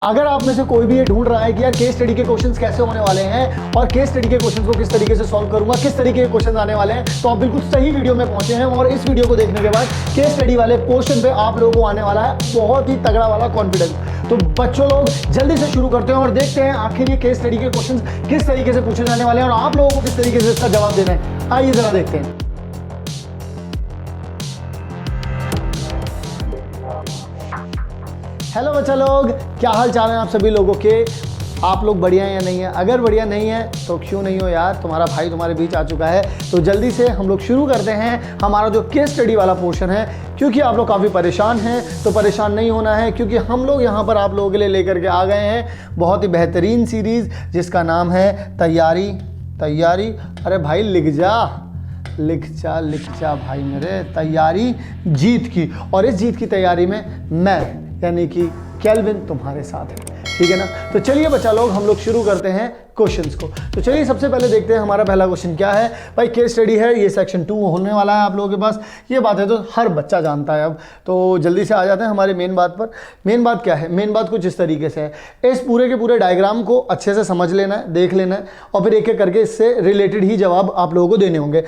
अगर आप में से कोई भी ये ढूंढ रहा है कि यार केस स्टडी के क्वेश्चंस कैसे होने वाले हैं और केस स्टडी के क्वेश्चंस को किस तरीके से सॉल्व करूंगा, किस तरीके के क्वेश्चन आने वाले हैं, तो आप बिल्कुल सही वीडियो में पहुंचे हैं। और इस वीडियो को देखने के बाद केस स्टडी वाले पोर्शन पे आप लोगों को आने वाला है बहुत ही तगड़ा वाला कॉन्फिडेंस। तो बच्चों लोग जल्दी से शुरू करते हैं और देखते हैं आखिर ये केस स्टडी के क्वेश्चन किस तरीके से पूछे जाने वाले हैं और आप लोगों को किस तरीके से इसका जवाब देना है। आइए जरा देखते हैं। हेलो बच्चा लोग, क्या हाल चाल है आप सभी लोगों के? आप लोग बढ़िया हैं या नहीं है? अगर बढ़िया नहीं है तो क्यों नहीं हो यार, तुम्हारा भाई तुम्हारे बीच आ चुका है। तो जल्दी से हम लोग शुरू करते हैं हमारा जो केस स्टडी वाला पोर्शन है, क्योंकि आप लोग काफ़ी परेशान हैं। तो परेशान नहीं होना है, क्योंकि हम लोग यहाँ पर आप लोगों के लिए लेकर के आ गए हैं बहुत ही बेहतरीन सीरीज़ जिसका नाम है तैयारी। अरे भाई लिख जा भाई मेरे, तैयारी जीत की। और इस जीत की तैयारी में मैं यानी कि केल्विन तुम्हारे साथ है, ठीक है ना। तो चलिए बच्चा लोग, हम लोग शुरू करते हैं क्वेश्चंस को। तो चलिए सबसे पहले देखते हैं हमारा पहला क्वेश्चन क्या है। भाई केस स्टडी है, ये सेक्शन 2 होने वाला है आप लोगों के पास। ये बात है तो हर बच्चा जानता है अब। तो जल्दी से आ जाते हैं हमारे मेन बात पर। मेन बात क्या है? मेन बात कुछ इस तरीके से है, इस पूरे के पूरे डायग्राम को अच्छे से समझ लेना है, देख लेना है और फिर एक एक करके इससे रिलेटेड ही जवाब आप लोगों को देने होंगे।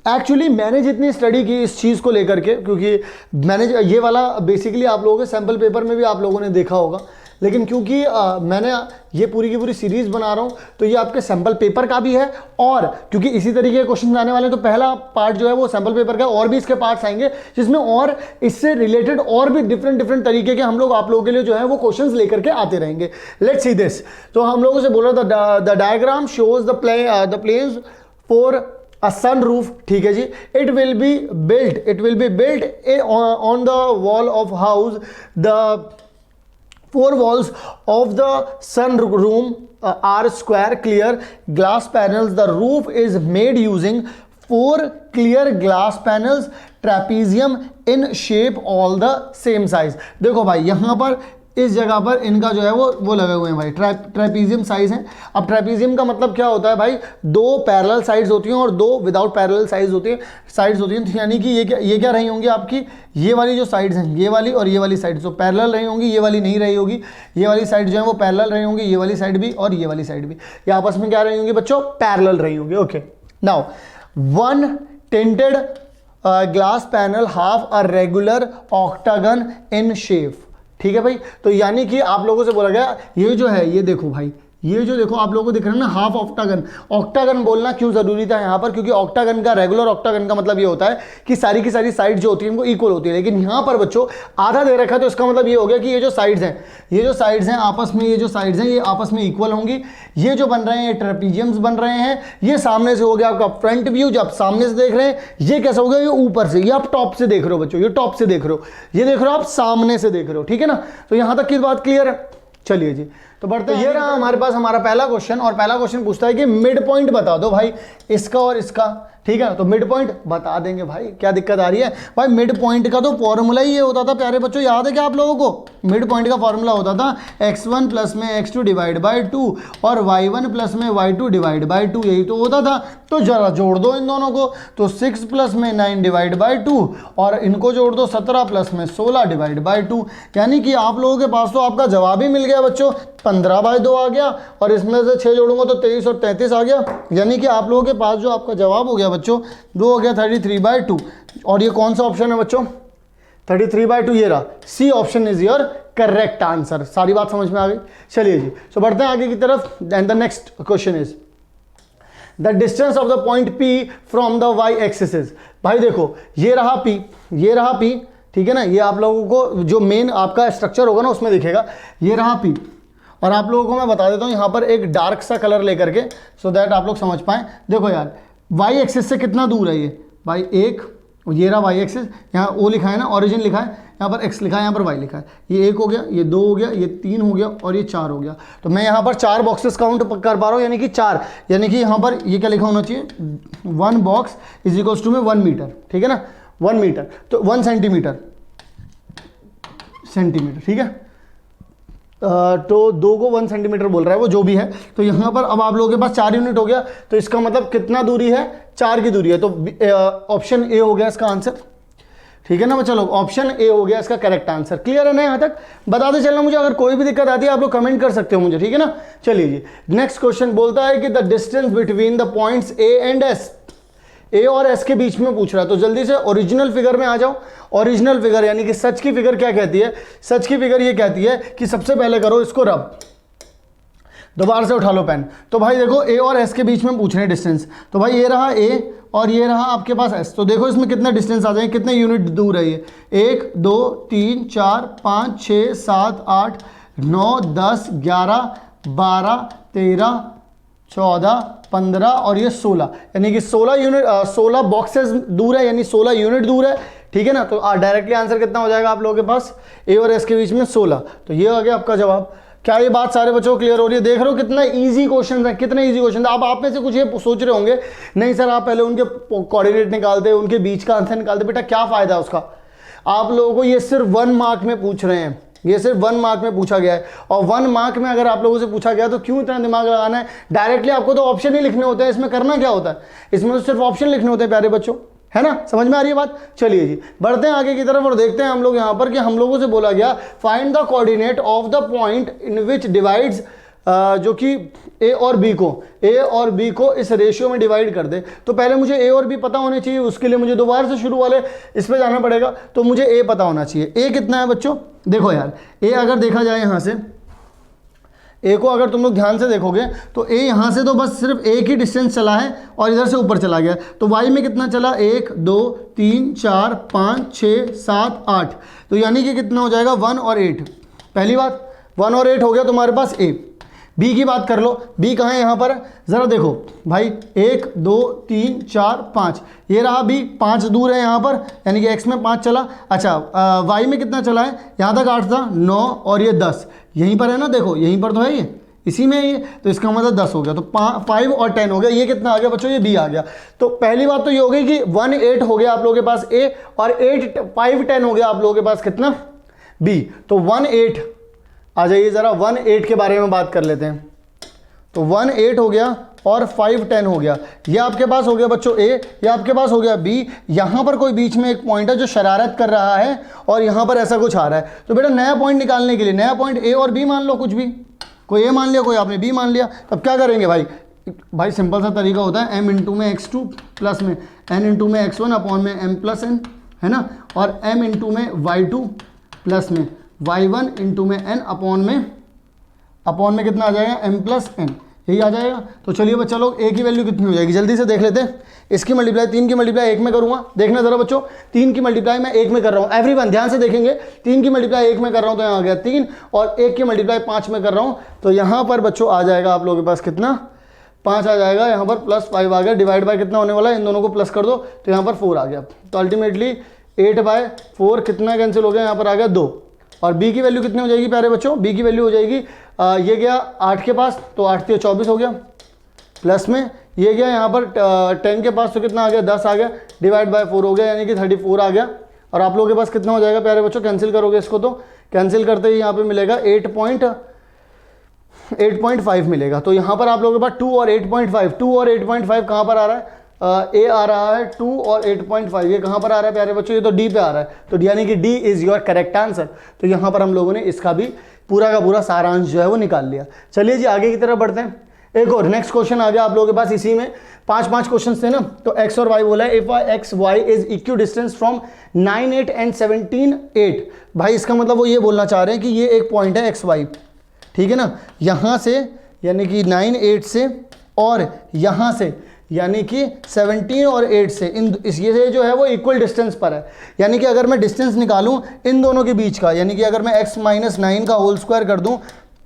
एक्चुअली मैंने जितनी स्टडी की इस चीज़ को लेकर के, क्योंकि मैंने ये वाला बेसिकली आप लोगों के सैम्पल पेपर में भी आप लोगों ने देखा होगा, लेकिन क्योंकि मैंने ये पूरी की पूरी सीरीज़ बना रहा हूँ तो ये आपके सैम्पल पेपर का भी है। और क्योंकि इसी तरीके के क्वेश्चन आने वाले हैं तो पहला पार्ट जो है वो सैम्पल पेपर का, और भी इसके पार्ट्स आएंगे जिसमें और इससे रिलेटेड और भी डिफरेंट तरीके के हम लोग आप लोगों के लिए जो है वो क्वेश्चंस लेकर के आते रहेंगे। Let's see this. तो हम लोगों से बोल रहा था the diagram shows the planes for a sunroof, ठीक है जी। it will be built on the wall of house. The four walls of the sunroom are square clear glass panels. The roof is made using 4 clear glass panels, trapezium in shape, all the same size. देखो भाई यहाँ पर इस जगह पर इनका जो है वो लगे हुए हैं भाई, ट्रेपीजियम साइज है। अब ट्रेपीजियम का मतलब क्या होता है भाई? 2 पैरेलल साइड्स होती हैं और 2 विदाउट पैरेलल साइड्स होती हैं। तो यानी कि ये क्या रही होंगी आपकी, ये वाली जो साइड्स हैं, ये वाली और ये वाली साइड तो पैरेलल रही होंगी, ये वाली नहीं रही होगी। ये वाली साइड जो है वो पैरेलल रही होंगी, ये वाली साइड भी और ये वाली साइड भी। ये आपस में क्या रही होंगी बच्चों? पैरेलल रही होंगी। Okay, now 1 tinted glass panel half a regular octagon in shape, ठीक है भाई। तो यानी कि आप लोगों से बोला गया ये जो है, ये देखो भाई, ये जो देखो आप लोगों को दिख रहा है ना हाफ ऑक्टागन। ऑक्टागन बोलना क्यों जरूरी था यहाँ पर? क्योंकि ऑक्टागन का, रेगुलर ऑक्टागन का मतलब ये होता है कि सारी की सारी साइड जो होती है वो इक्वल होती है। लेकिन यहाँ पर बच्चों आधा दे रखा है, तो इसका मतलब ये हो गया कि ये जो साइड्स हैं आपस में, ये जो साइड्स हैं ये आपस में इक्वल होंगी। ये जो बन रहे हैं ये ट्रेपीजियम्स बन रहे हैं। ये सामने से हो गया आपका फ्रंट व्यू, जब सामने से देख रहे हैं। ये कैसा हो गया? ये ऊपर से, ये आप टॉप से देख रहे हो बच्चों, ये टॉप से देख रहे हो, ये देख रहे हो आप सामने से देख रहे हो, ठीक है ना। तो यहाँ तक की बात क्लियर है? चलिए जी, तो बढ़ते हैं। ये रहा हमारे पास हमारा पहला क्वेश्चन, और पहला क्वेश्चन पूछता है कि मिड पॉइंट बता दो भाई इसका और इसका, ठीक है। तो मिड पॉइंट बता देंगे भाई, क्या दिक्कत आ रही है भाई? मिड पॉइंट का तो फॉर्मूला ही ये होता था प्यारे बच्चों, याद है क्या आप लोगों को? मिड पॉइंट का फॉर्मूला होता था x1 प्लस में x2 डिवाइड बाई 2 और y1 प्लस में y2 डिवाइड बाई 2, यही तो होता था। तो जरा जोड़ दो इन दोनों को, तो 6 प्लस में 9 डिवाइड बाई 2 और इनको जोड़ दो 17 प्लस में 16 डिवाइड बाई 2। यानी कि आप लोगों के पास तो आपका जवाब ही मिल गया बच्चों, 15/2 आ गया, और इसमें से 6 जोड़ूंगा तो 23 और 33 आ गया। यानी कि आप लोगों के पास जो आपका जवाब हो गया बच्चों वो हो गया 33/2। और ये कौन सा ऑप्शन है बच्चों? 33/2 ये रहा, C option is your correct answer. सारी बात समझ में आ गई? चलिए जी, सो बढ़ते हैं आगे की तरफ। And the next question is the distance of the point P from the y axis is. भाई देखो ये रहा P, ये रहा P, ठीक है ना। ये आप लोगों को जो मेन आपका स्ट्रक्चर होगा ना उसमें दिखेगा, ये रहा P। और आप लोगों को मैं बता देता हूँ यहाँ पर एक डार्क सा कलर लेकर के, सो दैट आप लोग समझ पाएँ। देखो यार y एक्सिस से कितना दूर है ये भाई? 1, ये रहा y एक्सिस, यहाँ O लिखा है ना, ओरिजिन लिखा है, यहाँ पर x लिखा है, यहाँ पर y लिखा है। ये 1 हो गया, ये 2 हो गया, ये 3 हो गया और ये 4 हो गया। तो मैं यहाँ पर 4 बॉक्सेस काउंट कर पा रहा हूँ, यानी कि 4, यानी कि यहाँ पर ये क्या लिखा होना चाहिए? 1 बॉक्स इज इक्वल्स टू में 1 मीटर, ठीक है ना। 1 मीटर तो 1 सेंटीमीटर, ठीक है। तो 2 को 1 सेंटीमीटर बोल रहा है वो, जो भी है। तो यहाँ पर अब आप लोगों के पास 4 यूनिट हो गया, तो इसका मतलब कितना दूरी है? 4 की दूरी है। तो ऑप्शन ए हो गया इसका आंसर। ठीक है ना बच्चा लोग, ऑप्शन ए हो गया इसका करेक्ट आंसर। क्लियर है ना यहाँ तक? बताते चलना मुझे, अगर कोई भी दिक्कत आती है आप लोग कमेंट कर सकते हो मुझे, ठीक है ना। चलिए जी, नेक्स्ट क्वेश्चन बोलता है कि the distance between the points A and S, A और एस के बीच में पूछ रहा है। तो जल्दी से ओरिजिनल फिगर में आ जाओ। ओरिजिनल फिगर यानी कि सच की फिगर क्या कहती है? सच की फिगर ये कहती है कि सबसे पहले करो इसको रब, दोबारा से उठा लो पेन। तो भाई देखो ए और एस के बीच में पूछ रहे हैं डिस्टेंस, तो भाई ये रहा ए और ये रहा आपके पास एस। तो देखो इसमें कितना डिस्टेंस आ जाएंगे, कितने यूनिट दूर है ये? 1 2 3 4 5 6 7 8 9 10 11 12 13 14 15 और ये 16, यानी कि 16 यूनिट 16 बॉक्सेस दूर है, यानी 16 यूनिट दूर है, ठीक है ना। तो डायरेक्टली आंसर कितना हो जाएगा आप लोगों के पास? ए और एस के बीच में 16। तो ये आ गया आपका जवाब। क्या ये बात सारे बच्चों को क्लियर हो रही है? देख रहे हो कितना इजी क्वेश्चन है, कितने इजी क्वेश्चन है। अब आप में से कुछ ये सोच रहे होंगे नहीं सर आप पहले उनके कोऑर्डिनेट निकालते, उनके बीच का आंसर निकालते, बेटा क्या फायदा उसका? आप लोगों को ये सिर्फ 1 मार्क में पूछ रहे हैं, ये सिर्फ 1 मार्क में पूछा गया है। और 1 मार्क में अगर आप लोगों से पूछा गया तो क्यों इतना दिमाग लगाना है? डायरेक्टली आपको तो ऑप्शन ही लिखने होते हैं, इसमें करना क्या होता है? इसमें तो सिर्फ ऑप्शन लिखने होते हैं प्यारे बच्चों, है ना। समझ में आ रही है बात? चलिए जी बढ़ते हैं आगे की तरफ और देखते हैं हम लोग यहाँ पर कि हम लोगों से बोला गया find the coordinate of the point in which divides, जो कि ए और बी को इस रेशियो में डिवाइड कर दे। तो पहले मुझे ए और बी पता होने चाहिए, उसके लिए मुझे दोबारा से शुरू वाले इस पे जाना पड़ेगा। तो मुझे ए पता होना चाहिए। ए कितना है बच्चों? देखो यार ए अगर देखा जाए यहाँ से, ए को अगर तुम लोग ध्यान से देखोगे तो ए यहाँ से तो बस सिर्फ एक ही डिस्टेंस चला है और इधर से ऊपर चला गया। तो वाई में कितना चला? 1 2 3 4 5 6 7 8, तो यानी कि कितना हो जाएगा? 1 और 8। पहली बात 1 और 8 हो गया तुम्हारे पास ए। बी की बात कर लो, बी कहाँ है यहाँ पर? ज़रा देखो भाई 1 2 3 4 5, ये रहा बी, 5 दूर है यहाँ पर, यानी कि एक्स में 5 चला। अच्छा वाई में कितना चला है? यहाँ तक 8 था, 9 और ये 10, यहीं पर है ना, देखो यहीं पर तो है ये, इसी में ये, तो इसका मतलब 10 हो गया। तो 5 और 10 हो गया। ये कितना आ गया बच्चों? ये बी आ गया। तो पहली बात तो ये हो गई कि 1 8 हो गया आप लोगों के पास ए, और 5 10 हो गया आप लोगों के पास कितना? बी। तो 1 8 आ जाइए ज़रा 1 8 के बारे में बात कर लेते हैं। तो 1 8 हो गया और 5 10 हो गया। ये आपके पास हो गया बच्चों ए, ये आपके पास हो गया बी। यहाँ पर कोई बीच में एक पॉइंट है जो शरारत कर रहा है और यहाँ पर ऐसा कुछ आ रहा है। तो बेटा नया पॉइंट निकालने के लिए नया पॉइंट ए और बी मान लो, कुछ भी, कोई ए मान लिया, कोई आपने बी मान लिया। तब क्या करेंगे भाई सिंपल सा तरीका होता है, m इंटू में x2 प्लस में n इंटू में x1 अपॉन में m प्लस n, है ना, और m इंटू में y2 प्लस में y1 इंटू में n अपॉन में कितना आ जाएगा? m प्लस n, यही आ जाएगा। तो चलिए बच्चा लोग ए की वैल्यू कितनी हो जाएगी जल्दी से देख लेते हैं। इसकी मल्टीप्लाई 3 की मल्टीप्लाई 1 में करूँगा, देखना ज़रा बच्चों, 3 की मल्टीप्लाई मैं 1 में कर रहा हूँ। एवरीवन ध्यान से देखेंगे, 3 की मल्टीप्लाई 1 में कर रहा हूँ तो यहाँ आ गया 3, और 1 की मल्टीप्लाई 5 में कर रहा हूँ तो यहाँ पर बच्चों आ जाएगा आप लोगों के पास कितना? 5 आ जाएगा। यहाँ पर प्लस 5 आ गया, डिवाइड बाय कितना होने वाला है? इन दोनों को प्लस कर दो तो यहाँ पर 4 आ गया। तो अल्टीमेटली 8/4 कितना कैंसिल हो गया? यहाँ पर आ गया 2। और बी की वैल्यू कितनी हो जाएगी प्यारे बच्चों? बी की वैल्यू हो जाएगी ये गया 8 के पास, तो 8 से 24 हो गया, प्लस में ये गया यहाँ पर 10 के पास, तो कितना आ गया? 10 आ गया, डिवाइड बाय 4 हो गया, यानी कि 34 आ गया। और आप लोगों के पास कितना हो जाएगा प्यारे बच्चों? कैंसिल करोगे इसको तो कैंसिल करते ही यहाँ पे मिलेगा 8.5 मिलेगा। तो यहाँ पर आप लोगों के पास 2 और 8.5 कहाँ पर आ रहा है? ए आ रहा है 2 और 8.5, ये कहाँ पर आ रहा है प्यारे बच्चों? ये तो डी पे आ रहा है, तो यानी कि D is your correct answer. तो यहाँ पर हम लोगों ने इसका भी पूरा का पूरा सारांश जो है वो निकाल लिया। चलिए जी आगे की तरफ बढ़ते हैं। एक और नेक्स्ट क्वेश्चन आ गया आप लोगों के पास, इसी में 5 क्वेश्चन थे ना। तो एक्स और वाई बोला है, if X Y is equidistance from 9 8 and 17 8। भाई इसका मतलब वो ये बोलना चाह रहे हैं कि ये एक पॉइंट है एक्स वाई, ठीक है ना, यहाँ से यानी कि 9 8 से, और यहाँ से यानी कि 17 और 8 से, ये जो है वो इक्वल डिस्टेंस पर है। यानी कि अगर मैं डिस्टेंस निकालूं इन दोनों के बीच का, यानी कि अगर मैं x माइनस 9 का होल स्क्वायर कर दूं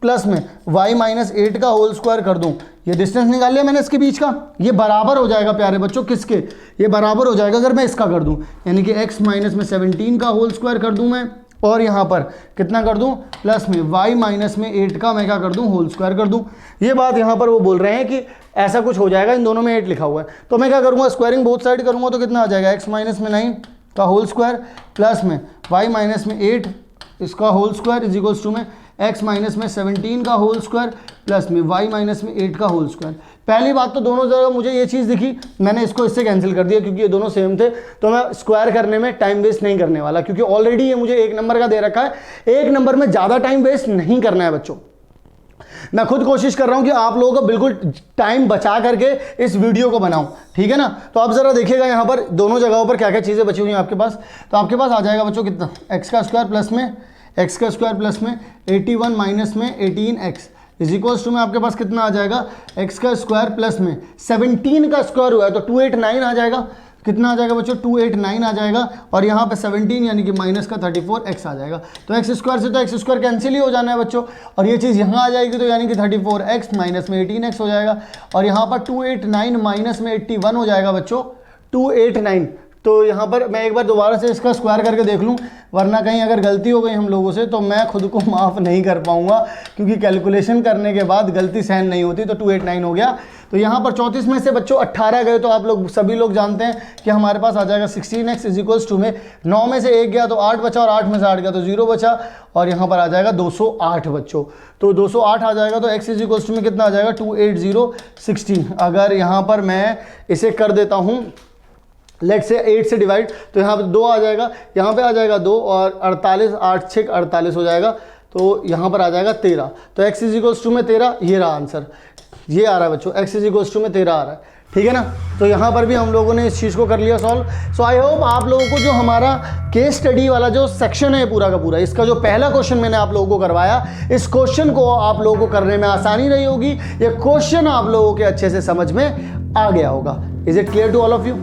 प्लस में y माइनस 8 का होल स्क्वायर कर दूं, ये डिस्टेंस निकाल लिया मैंने इसके बीच का, ये बराबर हो जाएगा प्यारे बच्चों किसके? ये बराबर हो जाएगा अगर मैं इसका कर दूं, यानी कि x माइनस में 17 का होल स्क्वायर कर दूं मैं, और यहाँ पर कितना कर दूं? प्लस में y माइनस में 8 का मैं क्या कर दूं? होल स्क्वायर कर दूं। ये बात यहाँ पर वो बोल रहे हैं कि ऐसा कुछ हो जाएगा, इन दोनों में 8 लिखा हुआ है। तो मैं क्या करूँगा? स्क्वायरिंग बोथ साइड करूँगा तो कितना आ जाएगा? x माइनस में 9 का होल स्क्वायर प्लस में y माइनस में 8 इसका whole square is equals to में x माइनस में 17 का होल स्क्वायर प्लस में y माइनस में 8 का होल स्क्वायर। पहली बात तो दोनों जगह मुझे ये चीज़ दिखी, मैंने इसको इससे कैंसिल कर दिया क्योंकि ये दोनों सेम थे, तो मैं स्क्वायर करने में टाइम वेस्ट नहीं करने वाला क्योंकि ऑलरेडी ये मुझे 1 नंबर का दे रखा है। 1 नंबर में ज़्यादा टाइम वेस्ट नहीं करना है बच्चों। मैं खुद कोशिश कर रहा हूं कि आप लोगों को बिल्कुल टाइम बचा करके इस वीडियो को बनाऊं, ठीक है ना। तो आप जरा देखिएगा यहां पर दोनों जगहों पर क्या क्या चीज़ें बची हुई हैं आपके पास। तो आपके पास आ जाएगा बच्चों कितना, एक्स का स्क्वायर प्लस में 81 माइनस में 18x इज इक्वल्स टू में आपके पास कितना आ जाएगा, एक्स का स्क्वायर प्लस में 17 का स्क्वायर हुआ है तो 289 आ जाएगा। कितना आ जाएगा बच्चों, 289 आ जाएगा। और यहाँ पे 17 यानी कि माइनस का 34x आ जाएगा। तो एक्स स्क्वायर से तो एक्स स्क्वायर कैंसिल ही हो जाना है बच्चों, और ये चीज़ यहाँ आ जाएगी तो यानी कि 34x माइनस में 18x हो जाएगा। और यहाँ पर 289 माइनस में 81 हो जाएगा बच्चों 289। तो यहाँ पर मैं एक बार दोबारा से इसका स्क्वायर करके देख लूँ, वरना कहीं अगर गलती हो गई हम लोगों से तो मैं खुद को माफ़ नहीं कर पाऊँगा, क्योंकि कैलकुलेशन करने के बाद गलती सहन नहीं होती। तो 289 हो गया। तो यहाँ पर 34 में से बच्चों 18 गए तो आप लोग सभी लोग जानते हैं कि हमारे पास आ जाएगा 16x इज इक्वल्स टू में 9 में से 1 गया तो 8 बचा, और 8 में से 8 गया तो 0 बचा, और यहाँ पर आ जाएगा 208 बच्चों। तो 208 आ जाएगा तो x इज इक्वल्स टू में कितना आ जाएगा 28016। अगर यहाँ पर मैं इसे कर देता हूँ लेट से 8 से डिवाइड, तो यहाँ पे 2 आ जाएगा, यहाँ पे आ जाएगा 2, और 48 8 6 48 हो जाएगा। तो यहाँ पर आ जाएगा 13। तो x इज इक्वल्स टू में 13, ये रहा आंसर, ये आ रहा है बच्चों, x इज इक्वल्स टू में 13 आ रहा है, ठीक है ना। तो यहाँ पर भी हम लोगों ने इस चीज़ को कर लिया सॉल्व। सो आई होप आप लोगों को जो हमारा केस स्टडी वाला जो सेक्शन है पूरा का पूरा, इसका जो पहला क्वेश्चन मैंने आप लोगों को करवाया, इस क्वेश्चन को आप लोगों को करने में आसानी रही होगी। ये क्वेश्चन आप लोगों के अच्छे से समझ में आ गया होगा। Is it clear to all of you?